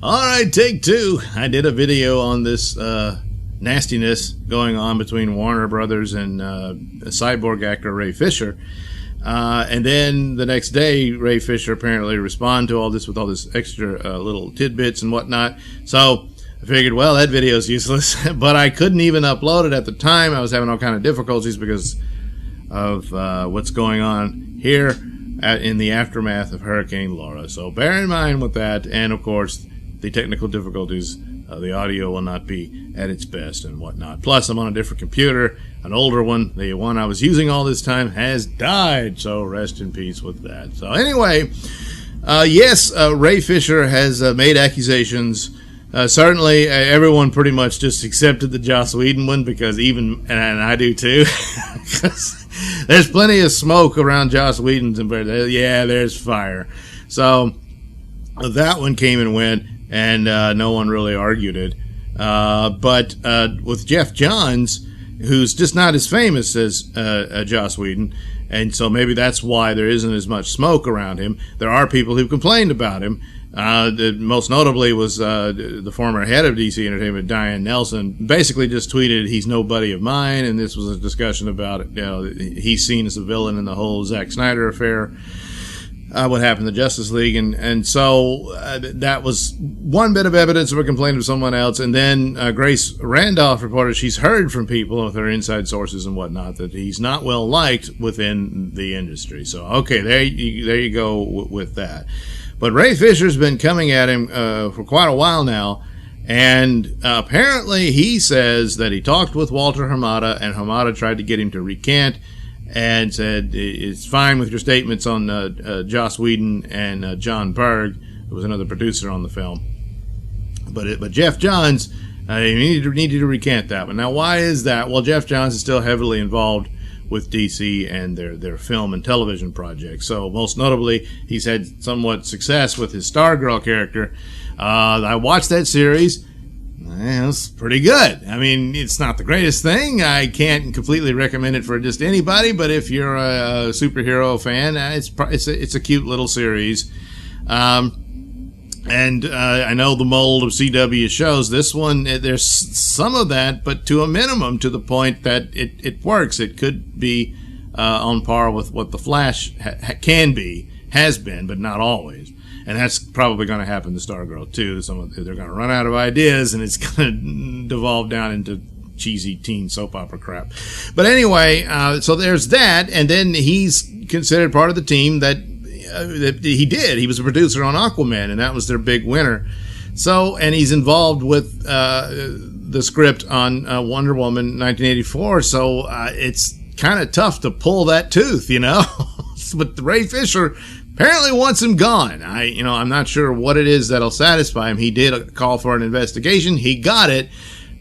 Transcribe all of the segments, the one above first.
All right, take two. I did a video on this nastiness going on between Warner Brothers and Cyborg actor Ray Fisher. And then the next day, Ray Fisher apparently responded to all this with all this extra little tidbits and whatnot. So I figured, well, that video's useless. But I couldn't even upload it at the time. I was having all kind of difficulties because of what's going on here in the aftermath of Hurricane Laura. So bear in mind with that. And, of course, the technical difficulties. The audio will not be at its best and whatnot. Plus, I'm on a different computer, an older one. The one I was using all this time has died, so rest in peace with that. So anyway, yes, Ray Fisher has made accusations. Certainly, everyone pretty much just accepted the Joss Whedon one because and I do too, because there's plenty of smoke around Joss Whedon's, and yeah, there's fire. So that one came and went. And no one really argued it. But with Jeff Johns, who's just not as famous as Joss Whedon, and so maybe that's why there isn't as much smoke around him. There are people who complained about him. Most notably was the former head of DC Entertainment, Diane Nailsin, basically just tweeted, "He's no buddy of mine," and this was a discussion about he's seen as a villain in the whole Zack Snyder affair. What happened to the Justice League, and so that was one bit of evidence of a complaint of someone else. And then Grace Randolph reported she's heard from people with her inside sources and whatnot that he's not well liked within the industry. So okay, there you go with that. But Ray Fisher's been coming at him for quite a while now, and apparently he says that he talked with Walter Hamada, and Hamada tried to get him to recant. And said, it's fine with your statements on Joss Whedon and John Berg, who was another producer on the film. But Jeff Johns, you needed to recant that one. Now, why is that? Well, Jeff Johns is still heavily involved with DC and their film and television projects. So most notably, he's had somewhat success with his Stargirl character. I watched that series. It's pretty good. I mean, it's not the greatest thing. I can't completely recommend it for just anybody, but if you're a superhero fan, it's a cute little series. And I know the mold of CW shows. This one, there's some of that, but to a minimum, to the point that it works. It could be on par with what The Flash has been, but not always. And that's probably going to happen to Stargirl, too. They're going to run out of ideas, and it's going to devolve down into cheesy teen soap opera crap. But anyway, so there's that. And then he's considered part of the team that he did. He was a producer on Aquaman, and that was their big winner. So, and he's involved with the script on Wonder Woman 1984. So it's kind of tough to pull that tooth, But Ray Fisher apparently wants him gone. I'm not sure what it is that'll satisfy him. He did call for an investigation. He got it.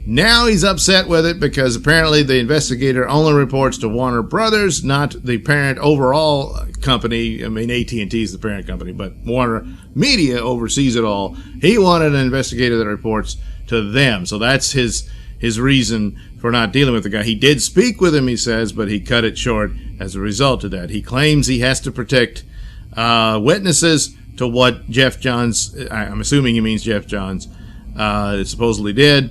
Now he's upset with it because apparently the investigator only reports to Warner Brothers, not the parent overall company. I mean, AT&T is the parent company, but Warner Media oversees it all. He wanted an investigator that reports to them. So that's his reason for not dealing with the guy. He did speak with him, he says, but he cut it short as a result of that. He claims he has to protect witnesses to what Jeff Johns, I'm assuming he means Jeff Johns, supposedly did.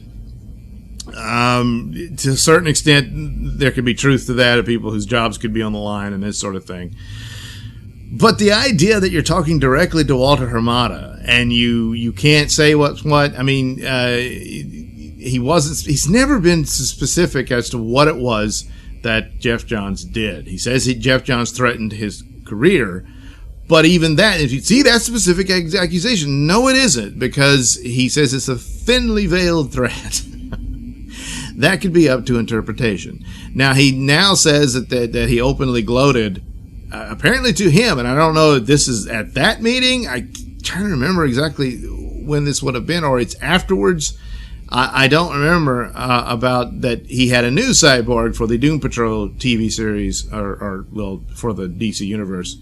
To a certain extent, there could be truth to that, of people whose jobs could be on the line and this sort of thing. But the idea that you're talking directly to Walter Hamada and you can't say what's what, I mean, he's never been specific as to what it was that Jeff Johns did. He says Jeff Johns threatened his career. But even that, if you see that specific accusation, no, it isn't, because he says it's a thinly veiled threat. That could be up to interpretation. Now, he now says that he openly gloated, apparently to him, and I don't know if this is at that meeting. I'm trying to remember exactly when this would have been, or it's afterwards. I don't remember about that he had a new Cyborg for the Doom Patrol TV series, or for the DC Universe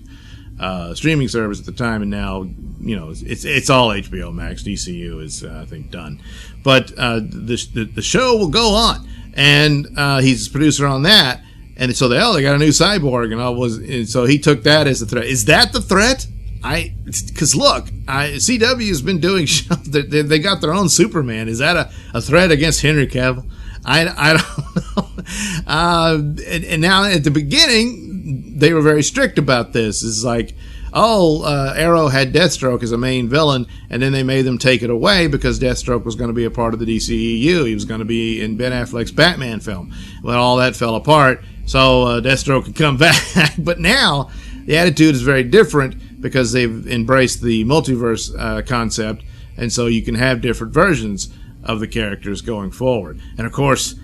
streaming service at the time, and now it's all HBO Max. DCU is I think done, but the show will go on, and he's a producer on that, and so they got a new Cyborg, and so he took that as a threat. Is that the threat? Because look, CW has been doing shows. They got their own Superman. Is that a threat against Henry Cavill? I don't know. And now at the beginning, they were very strict about this. It's like, Arrow had Deathstroke as a main villain, and then they made them take it away because Deathstroke was going to be a part of the DCEU. He was going to be in Ben Affleck's Batman film. Well, all that fell apart, so Deathstroke could come back. But now the attitude is very different because they've embraced the multiverse concept, and so you can have different versions of the characters going forward. And of course,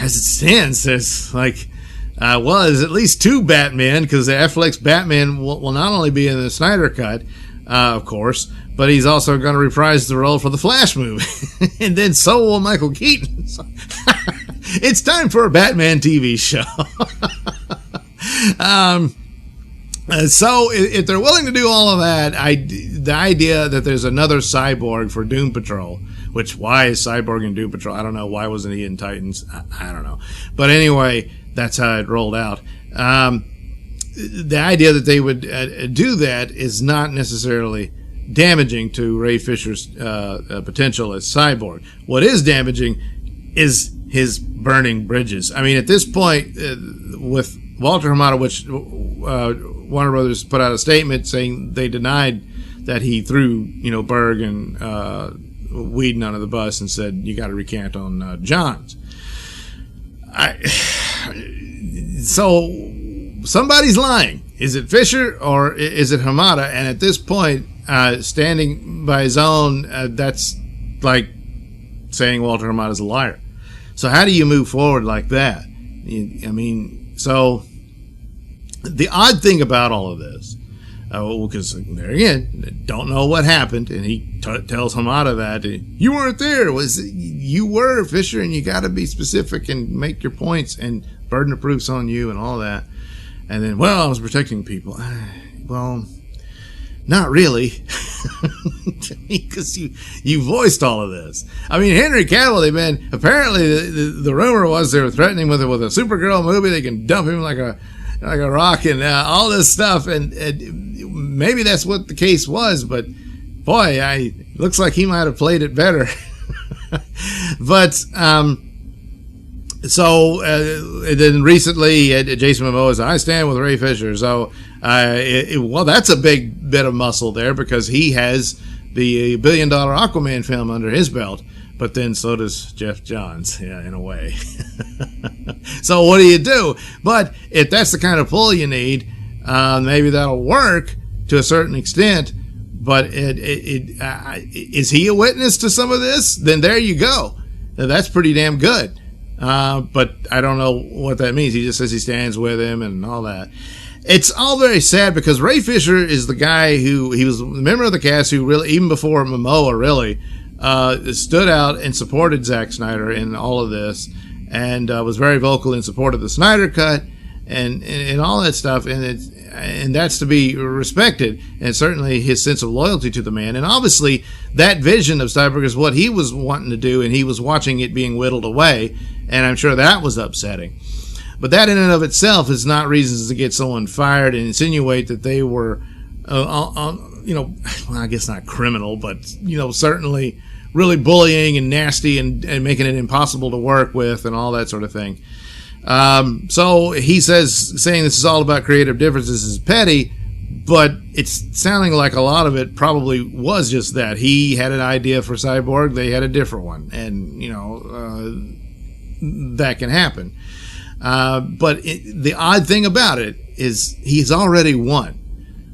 as it stands, there's like there's at least 2 Batman, because Affleck's Batman will not only be in the Snyder Cut, of course, but he's also going to reprise the role for the Flash movie. And then so will Michael Keaton. So it's time for a Batman TV show. So if they're willing to do all of that, the idea that there's another Cyborg for Doom Patrol, which, why is Cyborg in Doom Patrol? I don't know. Why wasn't he in Titans? I don't know. But anyway, that's how it rolled out. The idea that they would do that is not necessarily damaging to Ray Fisher's potential as Cyborg. What is damaging is his burning bridges. I mean, at this point, with Walter Hamada, which Warner Brothers put out a statement saying they denied that he threw, Berg and Whedon under the bus and said, you got to recant on Johns. So somebody's lying. Is it Fisher or is it Hamada? And at this point, standing by his own, that's like saying Walter Hamada's a liar. So how do you move forward like that? So the odd thing about all of this, because there again, don't know what happened, and he tells Hamada that you weren't there. You were, Fisher, and you got to be specific and make your points, and burden of proof's on you and all that. And then, I was protecting people. Well, not really, because you voiced all of this. I mean, Henry Cavill, apparently the rumor was they were threatening with a Supergirl movie. They can dump him like a rock and all this stuff, and maybe that's what the case was, but boy, looks like he might have played it better. But then recently Jason Momoa says, I stand with Ray Fisher. So that's a big bit of muscle there, because he has the $1 billion Aquaman film under his belt. But then so does Jeff Johns, in a way. So what do you do? But if that's the kind of pull you need, maybe that'll work to a certain extent. But is he a witness to some of this? Then there you go. That's pretty damn good. But I don't know what that means. He just says he stands with him and all that. It's all very sad, because Ray Fisher is the guy he was a member of the cast who really, even before Momoa really, stood out and supported Zack Snyder in all of this, and was very vocal in support of the Snyder Cut and all that stuff, and that's to be respected, and certainly his sense of loyalty to the man. And obviously that vision of Cyborg is what he was wanting to do, and he was watching it being whittled away, and I'm sure that was upsetting. But that in and of itself is not reasons to get someone fired and insinuate that they were I guess not criminal, but certainly really bullying and nasty and making it impossible to work with and all that sort of thing. So he saying this is all about creative differences is petty, but it's sounding like a lot of it probably was just that. He had an idea for Cyborg, they had a different one, and that can happen. But the odd thing about it is he's already won.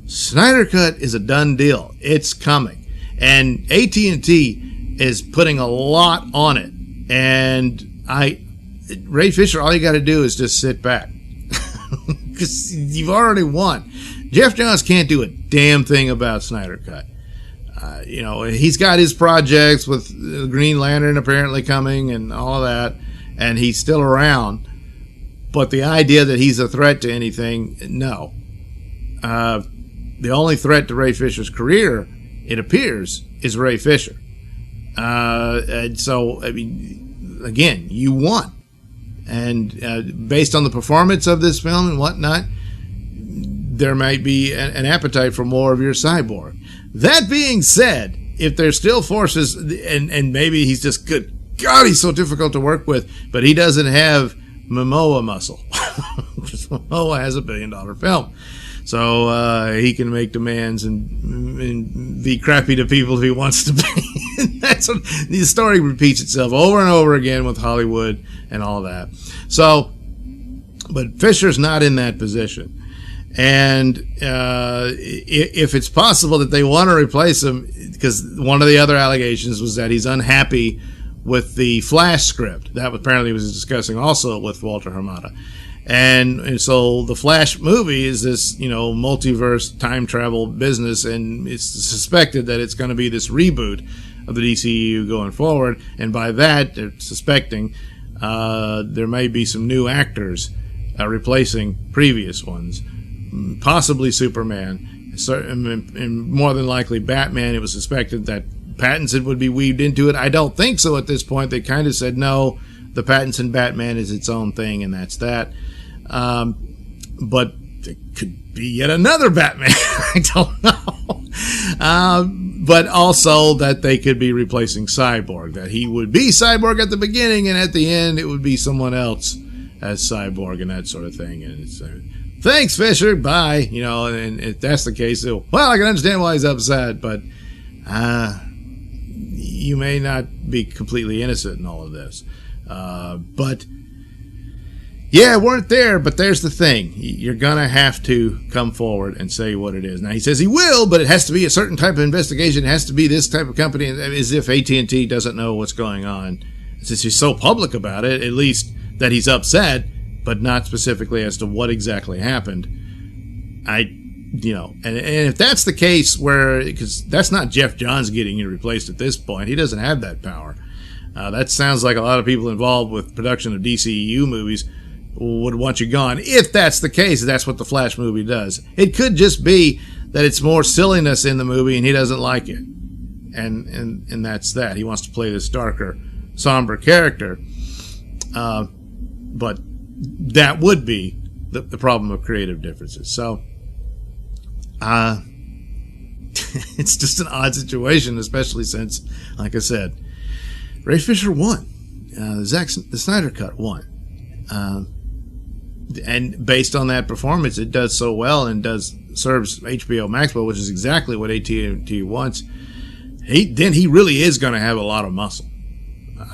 Snyder Cut is a done deal. It's coming, and AT&T is putting a lot on it. And Ray Fisher, all you got to do is just sit back, because you've already won. Jeff Johns can't do a damn thing about Snyder Cut. He's got his projects with Green Lantern apparently coming and all of that, and he's still around. But the idea that he's a threat to anything, no. The only threat to Ray Fisher's career, it appears, is Ray Fisher. And so, again, you won. And based on the performance of this film and whatnot, there might be an appetite for more of your Cyborg. That being said, if there's still forces, and maybe he's just good, God, he's so difficult to work with, but he doesn't have Momoa muscle. Momoa has $1 billion film. So he can make demands and be crappy to people if he wants to be. That's what, the story repeats itself over and over again with Hollywood and all that. So, but Fisher's not in that position. And if it's possible that they want to replace him, because one of the other allegations was that he's unhappy with the Flash script. That apparently was discussing also with Walter Hamada. And so the Flash movie is this, multiverse time travel business, and it's suspected that it's going to be this reboot of the DCU going forward. And by that, they're suspecting there may be some new actors replacing previous ones, possibly Superman, and more than likely Batman. It was suspected that Pattinson would be weaved into it. I don't think so at this point. They kind of said, no, the Pattinson Batman is its own thing, and that's that. But it could be yet another Batman. I don't know. But also that they could be replacing Cyborg, that he would be Cyborg at the beginning, and at the end it would be someone else as Cyborg and that sort of thing. And it's thanks, Fisher, bye. And if that's the case, well, I can understand why he's upset, but you may not be completely innocent in all of this. But yeah, weren't there, but there's the thing. You're going to have to come forward and say what it is. Now, he says he will, but it has to be a certain type of investigation. It has to be this type of company, as if AT&T doesn't know what's going on. Since he's so public about it, at least that he's upset, but not specifically as to what exactly happened. And if that's the case, because that's not Jeff Johns getting you replaced at this point. He doesn't have that power. That sounds like a lot of people involved with production of DCEU movies would want you gone. If that's the case, that's what the Flash movie does. It could just be that it's more silliness in the movie and he doesn't like it. And that's that. He wants to play this darker, somber character. But that would be the problem of creative differences. So, it's just an odd situation, especially since, like I said, Ray Fisher won. The Snyder Cut won. And based on that performance, it does so well and serves HBO Max, which is exactly what AT&T wants. He really is going to have a lot of muscle,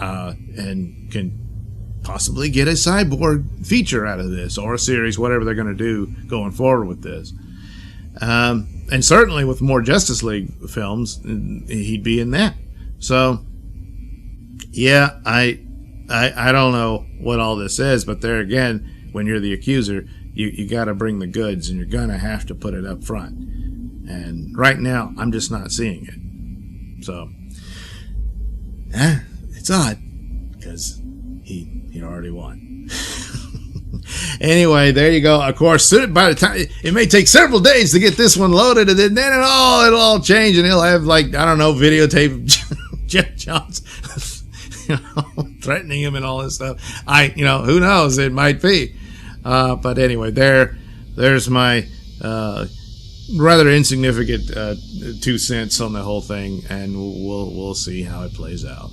and can possibly get a Cyborg feature out of this, or a series, whatever they're going to do going forward with this. And certainly with more Justice League films, he'd be in that. So, yeah, I don't know what all this is, but there again, when you're the accuser, you got to bring the goods, and you're going to have to put it up front. And right now, I'm just not seeing it. So, it's odd, because he already won. Anyway, there you go. Of course, by the time it may take several days to get this one loaded, and then it'll all change, and he'll have, videotape of Jeff Johns threatening him and all this stuff. Who knows? It might be. But anyway, there's my rather insignificant 2 cents on the whole thing, and we'll see how it plays out.